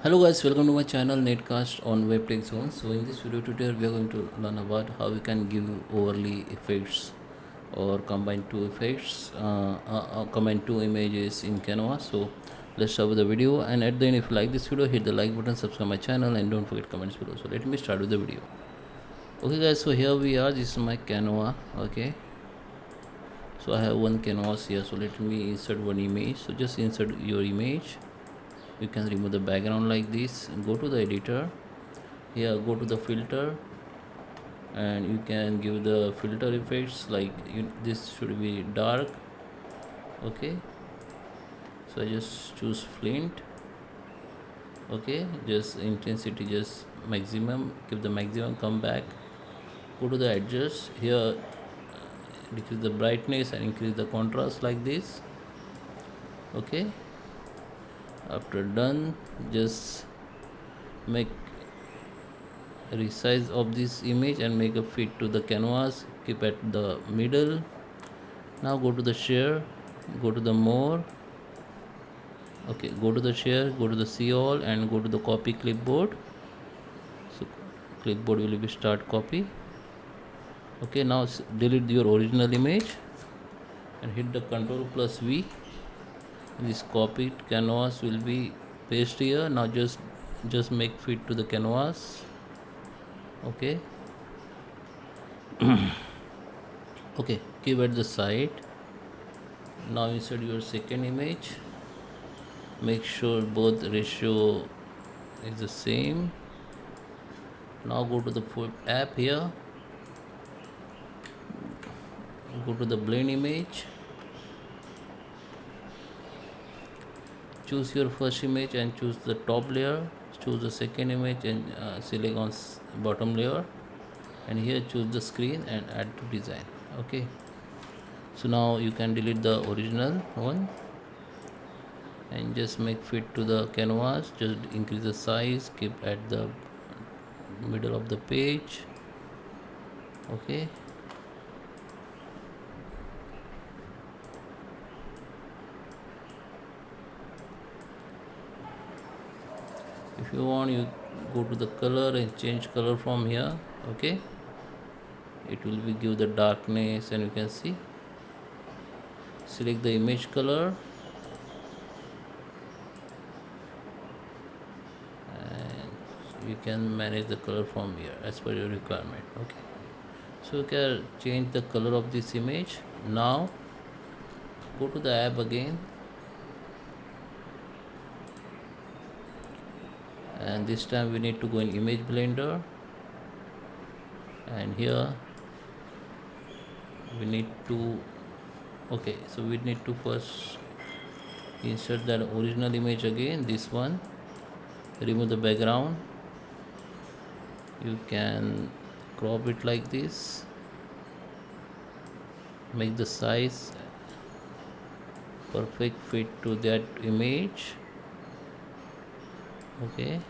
Hello guys, welcome to my channel Netcast on WebTech Zone. So in this video tutorial we are going to learn about how we can give overlay effects or combine two effects, combine two images in Canva. So let's start with the video, and at the end if you like this video hit the like button, subscribe my channel and don't forget comments below. So let me start with the video. Okay guys, so here we are, this is my Canva. Okay, so I have one canvas here, so let me insert one image. So just insert your image. You can remove the background like this, go to the editor, here go to the filter, and you can give the filter effects like this should be dark. Okay, so I just choose flint. Okay, just intensity just maximum, give the maximum, come back, go to the adjust, here decrease the brightness and increase the contrast like this. Okay, after done, just make resize of this image and make a fit to the canvas, keep at the middle. Now go to the share, go to the more. Okay, go to the share, go to the see all, and go to the copy clipboard. So clipboard will be start copy. Okay, now delete your original image and hit the Ctrl plus V. This copied canvas will be paste here. Now just make fit to the canvas. Okay. Okay, keep at the side. Now insert your second image, make sure both ratio is the same. Now go to the app here, go to the blend image, choose your first image and choose the top layer, choose the second image and select on bottom layer, and here choose the screen and add to design. Okay, so now you can delete the original one and just make fit to the canvas. Just increase the size, keep at the middle of the page. Okay, if you want you go to the color and change color from here. Okay, it will be give the darkness, and you can see, select the image color and you can manage the color from here as per your requirement. Okay, so you can change the color of this image. Now go to the app again, and this time we need to go in image blender, and here we need to, okay, so we need to first insert that original image again, this one, remove the background. You can crop it like this, make the size perfect fit to that image. Okay,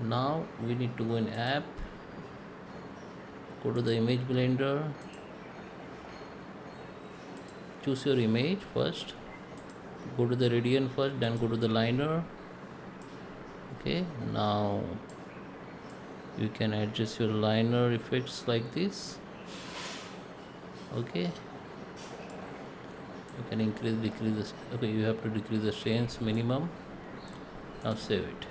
now we need to go in app, go to the image blender, choose your image first, go to the radian first, then go to the liner. Okay, now you can adjust your liner effects like this. Okay, you can increase, decrease this. Okay, you have to decrease the strains minimum. Now save it.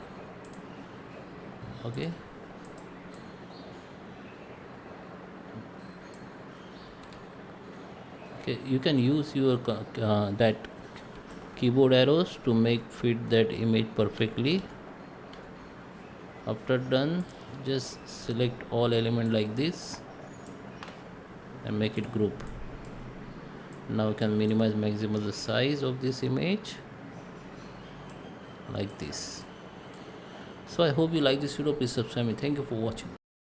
Okay, okay, you can use your that keyboard arrows to make fit that image perfectly. After done, just select all element like this and make it group. Now you can minimize maximize the size of this image like this. So I hope you like this video. Please subscribe me. Thank you for watching.